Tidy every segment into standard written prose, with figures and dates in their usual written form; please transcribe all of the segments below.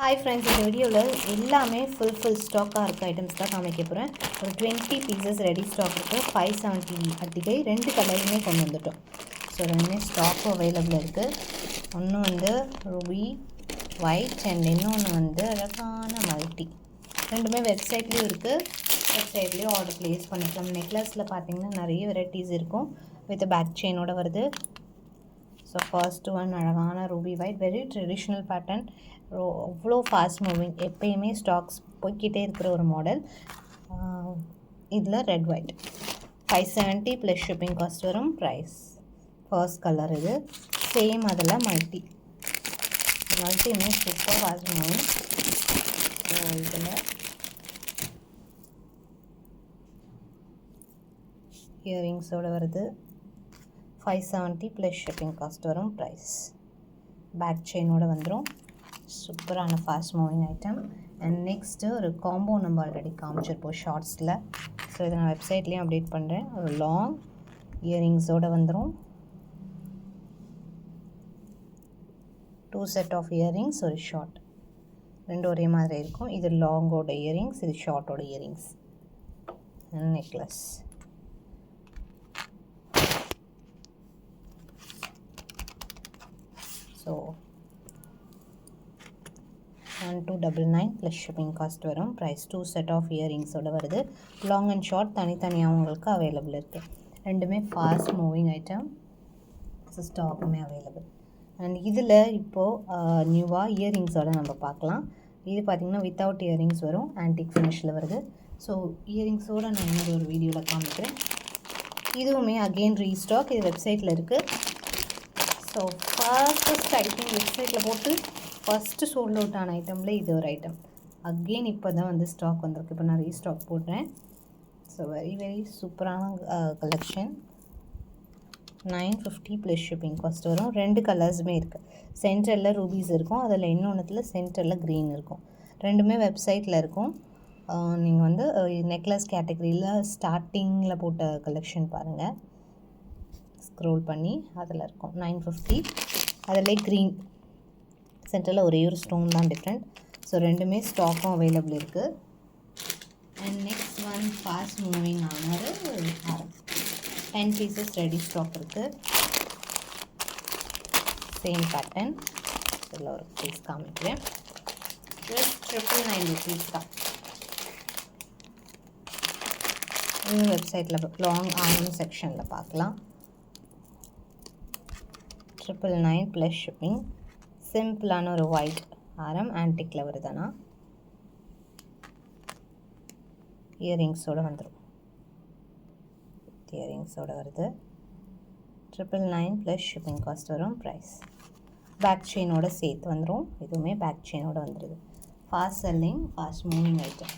Hi friends, இந்த வீடியோவில் எல்லாமே ஃபுல் ஸ்டாக்காக இருக்க ஐட்டம்ஸ் தான் காமிக்க போகிறேன். ஒரு 20 பீசஸ் ரெடி ஸ்டாக் இருக்குது. 570 அட்டிகை 2 கலருமே கொண்டு வந்துட்டோம். ஸோ ரெண்டுமே ஸ்டாக்கும் அவைலபிள் இருக்குது. ஒன்று வந்து ரூபி ஒயிட் அண்ட் இன்னொன்று வந்து அழகான மல்டி. ரெண்டுமே வெப்சைட்லேயும் இருக்குது, வெப்சைட்லேயும் ஆர்டர் ப்ளேஸ் பண்ணிக்கலாம். நெக்லஸில் பார்த்தீங்கன்னா நிறைய வெரைட்டிஸ் இருக்கும். வித் பேக் செயினோட வருது. ஸோ ஃபர்ஸ்ட் ஒன் அழகான Ruby white, very traditional pattern, அவ்வளோ ஃபாஸ்ட் மூவிங், எப்பயுமே ஸ்டாக்ஸ் போய்கிட்டே இருக்கிற ஒரு மாடல். இதில் red white 570 plus shipping cost வரும். ப்ரைஸ் ஃபர்ஸ்ட் கலர் இது. சேம் அதில் மல்டியுமே சூப்பர் ஃபாஸ்ட் மூவிங். ஸோ இதில் இயரிங்ஸோடு வருது. 570 ப்ளஸ் ஷிப்பிங் காஸ்ட் வரும். ப்ரைஸ் பேக் செயினோடு வந்துடும். சூப்பரான fast moving item. And next ஒரு காம்போ நம்ம ஆல்ரெடி காமிச்சிருப்போம் ஷார்ட்ஸில். ஸோ இதை நான் வெப்சைட்லேயும் அப்டேட் பண்ணுறேன். ஒரு லாங் இயரிங்ஸோடு வந்துடும். 2 செட் ஆஃப் இயரிங்ஸ், ஒரு ஷார்ட், ரெண்டு ஒரே மாதிரி இருக்கும். இது லாங்கோட இயரிங்ஸ், இது ஷார்ட்டோட earrings and necklace. So 1299 plus shipping cost வரும். ப்ரைஸ் 2 செட் ஆஃப் இயரிங்ஸோடு வருது. லாங் அண்ட் ஷார்ட் தனித்தனியாக உங்களுக்கு அவைலபிள் இருக்குது. ரெண்டுமே ஃபாஸ்ட் மூவிங் ஐட்டம். ஸ்டாக்குமே அவைலபிள். அண்ட் இதில் இப்போது நியூவாக இயரிங்ஸோடு நம்ம பார்க்கலாம். இது பார்த்திங்கன்னா வித்தவுட் இயரிங்ஸ் வரும், ஆன்டிக் ஃபினிஷில் வருது. ஸோ இயரிங்ஸோடு நான் இன்னொரு ஒரு வீடியோவில் காமிக்கிறேன். இதுவுமே அகெயின் ரீஸ்டாக், இது வெப்சைட்டில் இருக்குது. ஸோ ஃபர்ஸ்ட் ஐட்டம் வெப்சைட்டில் போட்டு ஃபஸ்ட்டு சோல்ட் அவுட் ஆன ஐட்டமில் இது ஒரு ஐட்டம். அகெயின் இப்போ தான் வந்து ஸ்டாக் வந்திருக்கு. இப்போ நான் ரீஸ்டாக் போடுறேன். ஸோ வெரி சூப்பரான கலெக்ஷன். 950 ப்ளஸ் ஷிப்பிங் காஸ்ட் வரும். ரெண்டு கலர்ஸுமே இருக்குது. சென்டரில் ரூபீஸ் இருக்கும், அதில் இன்னொன்றுத்தில் சென்டரில் க்ரீன் இருக்கும். ரெண்டுமே வெப்சைட்டில் இருக்கும். நீங்கள் வந்து நெக்லஸ் கேட்டகரியில் ஸ்டார்டிங்கில் போட்ட கலெக்ஷன் பாருங்கள், ஸ்க்ரோல் பண்ணி அதில் இருக்கும். 950, அதிலே க்ரீன், சென்டரில் ஒரே ஒரு ஸ்டோன் தான் டிஃப்ரெண்ட். ஸோ ரெண்டுமே ஸ்டாக்கும் அவைலபிள் இருக்குது. And next one fast moving ஆன ஒரு ஹாரம். 10 பீசஸ் ரெடி ஸ்டாக் இருக்குது. Same pattern. இதில் ஒரு பீஸ் காமிக்கிறேன். ஜஸ்ட் 999 ருபீஸ் தான். இந்த வெப்சைட்டில் லாங் ஆர்ம் செக்ஷனில் பார்க்கலாம். 999 ப்ளஸ் ஷிப்பிங். சிம்பிளான ஒரு ஒயிட் ஆரம், ஆன்டிக்கில் வருதுன்னா இயரிங்ஸோடு வந்துடும். இயரிங்ஸோடு வருது. 999 ப்ளஸ் ஷிப்பிங் காஸ்ட் வரும். ப்ரைஸ் பேக் செயினோட சேர்த்து வந்துடும். இதுவுமே பேக் செயினோடு வந்துடுது. Fast selling, fast moving item.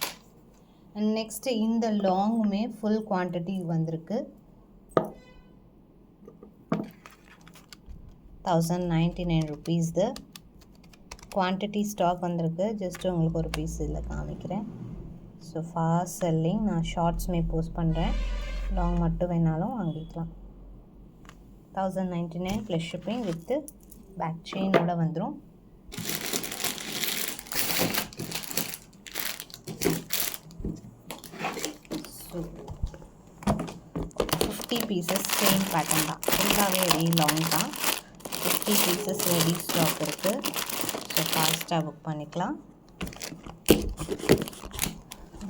And next இந்த லாங்குமே ஃபுல் குவான்டிட்டி வந்திருக்கு. 1099 ருபீஸ். குவான்டிட்டி ஸ்டாக் வந்திருக்கு. ஜஸ்ட்டு உங்களுக்கு ஒரு பீஸ் இதில் காமிக்கிறேன். So fast selling. நான் ஷார்ட்ஸுமே போஸ்ட் பண்ணுறேன், லாங் மட்டும் வேணாலும் வாங்கிக்கலாம். 1099 ப்ளஸ் ஷிப்பிங் வித்து பேக் செயினோட வந்துடும். ஸோ 50 பீசஸ் சேம் பேட்டர்ன் தான். ஃபுல்லாகவே வெரி லாங் தான். 50 பீசஸ் ரெடி ஸ்டாக் இருக்குது. ஸோ ஃபாஸ்ட்டாக புக் பண்ணிக்கலாம்.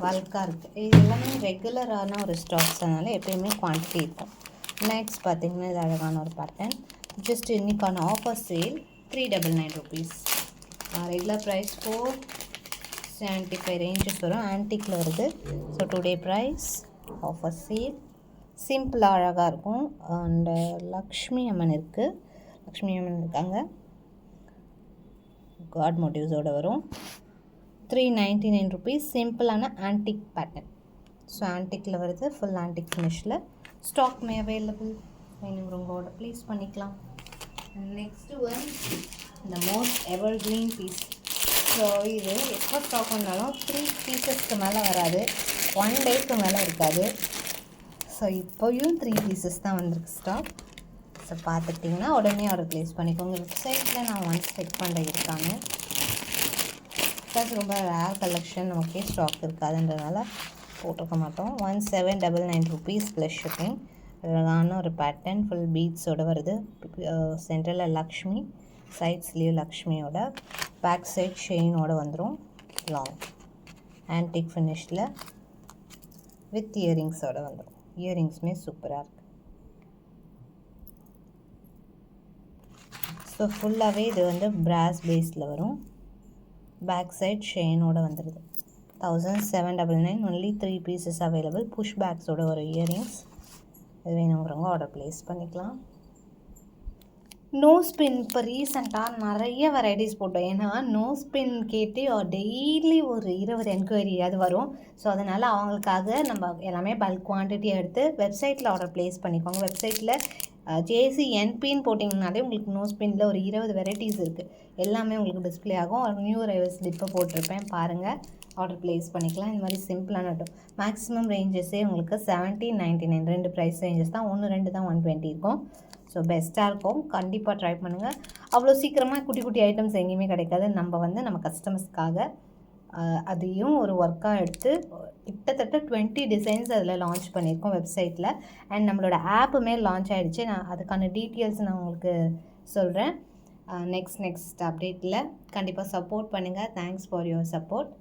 பல்காக இருக்குது. இது எல்லாமே ரெகுலரான ஒரு ஸ்டாக்ஸ், அதனால் எப்போயுமே குவான்டிட்டி இருக்கும். நெக்ஸ்ட் பார்த்திங்கன்னா இது அழகான ஒரு பேட்டர்ன். ஜஸ்ட் இன்றைக்கான offer sale 399 rupees. Regular price 475 ranges வரும். ஆன்டிக்கில் வருது. So today price offer sale. சிம்பிளாக அழகாக இருக்கும். அண்டு லக்ஷ்மி அம்மன் இருக்குது, லக்ஷ்மி அம்மன் இருக்காங்க, காட் மோட்டிவ்ஸோடு வரும். 399 ருபீஸ். சிம்பிளான ஆன்டிக் பேட்டர்ன். ஸோ ஆன்டிக்கில் வருது, ஃபுல் ஆன்டிக் ஃபினிஷில். ஸ்டாக்மே அவைலபிள், வேணுங்கிறவங்களோட ப்ளேஸ் பண்ணிக்கலாம். நெக்ஸ்ட்டு ஒன் இந்த மோஸ்ட் எவர் க்ரீன் பீஸ். ஸோ இது எப்போ ஸ்டாக் வந்தாலும் 3 பீசஸ்க்கு மேலே வராது, 1 டேக்கு மேலே இருக்காது. ஸோ இப்போயும் 3 பீசஸ் தான் வந்திருக்கு ஸ்டாக். ஸோ பார்த்துக்கிட்டிங்கன்னா உடனே ஆர்டர் ப்ளேஸ் பண்ணிக்கோங்க. வெப்சைட்டில் நான் ஒன்ஸ் செக் பண்ணுற இருக்காங்க. ப்ளஸ் ரொம்ப ரேர் கலெக்ஷன், நமக்கே ஸ்டாக் இருக்காதுன்றதுனால போட்டிருக்க மாட்டோம். 1799 rupees ப்ளஸ் ஷிப்பிங். அழகான ஒரு பேட்டர்ன், ஃபுல் பீட்ஸோடு வருது. சென்டரில் லக்ஷ்மி, சைட் ஸ்லீவ் லக்ஷ்மியோட, பேக் சைட் செயினோடு வந்துடும். லாங் ஆன்டிக் ஃபினிஷில் வித் இயரிங்ஸோடு வந்துடும். இயரிங்ஸுமே சூப்பராக இருக்குது. ஸோ ஃபுல்லாகவே இது வந்து பிராஸ் பேஸில் வரும். பேக் சைட் செயினோடு வந்துடுது. 1799, ஒன்லி 3 pieces அவைலபிள். புஷ் பேக்ஸோட ஒரு இயரிங்ஸ். இது வேணுங்கிறவங்க ஆர்டர் ப்ளேஸ் பண்ணிக்கலாம். நோ ஸ்பின் இப்போ ரீசெண்டாக நிறைய வெரைட்டிஸ் போட்டோம். ஏன்னா நோ ஸ்பின் கேட்டு டெய்லி ஒரு 20 என்கொயரி அது வரும். ஸோ அதனால் அவங்களுக்காக நம்ம எல்லாமே பல்க் குவான்டிட்டியாக எடுத்து வெப்சைட்டில் ஆர்டர் ப்ளேஸ் பண்ணிக்கோங்க. வெப்சைட்டில் JCNPன்னு போட்டிங்கனாலே உங்களுக்கு நோ ஸ்பின்னில் ஒரு 20 வெரைட்டிஸ் இருக்குது. எல்லாமே உங்களுக்கு டிஸ்பிளே ஆகும். ஒரு நியூ ரைவல் ஸ்லிப்பை போட்டிருப்பேன், பாருங்கள், ஆர்டர் ப்ளேஸ் பண்ணிக்கலாம். இந்த மாதிரி சிம்பிளான டோ மேக்ஸிமம் ரேஞ்சஸே உங்களுக்கு 1799 2 ப்ரைஸ் ரேஞ்சஸ் தான். 1 2 தான் 120 இருக்கும். ஸோ பெஸ்ட்டாக இருக்கும், கண்டிப்பாக ட்ரை பண்ணுங்கள். அவ்வளோ சீக்கிரமாக குட்டி குட்டி ஐட்டம்ஸ் எங்கேயுமே கிடைக்காது. நம்ம கஸ்டமர்ஸ்க்காக அதையும் ஒரு ஒர்க்காக எடுத்து கிட்டத்தட்ட 20 டிசைன்ஸ் அதில் லான்ச் பண்ணியிருக்கோம் வெப்சைட்டில். அண்ட் நம்மளோட ஆப்புமே லான்ச் ஆகிடுச்சு. நான் அதுக்கான டீட்டெயில்ஸ் நான் உங்களுக்கு சொல்கிறேன் நெக்ஸ்ட் அப்டேட்டில். கண்டிப்பாக சப்போர்ட் பண்ணுங்கள். Thanks for your support.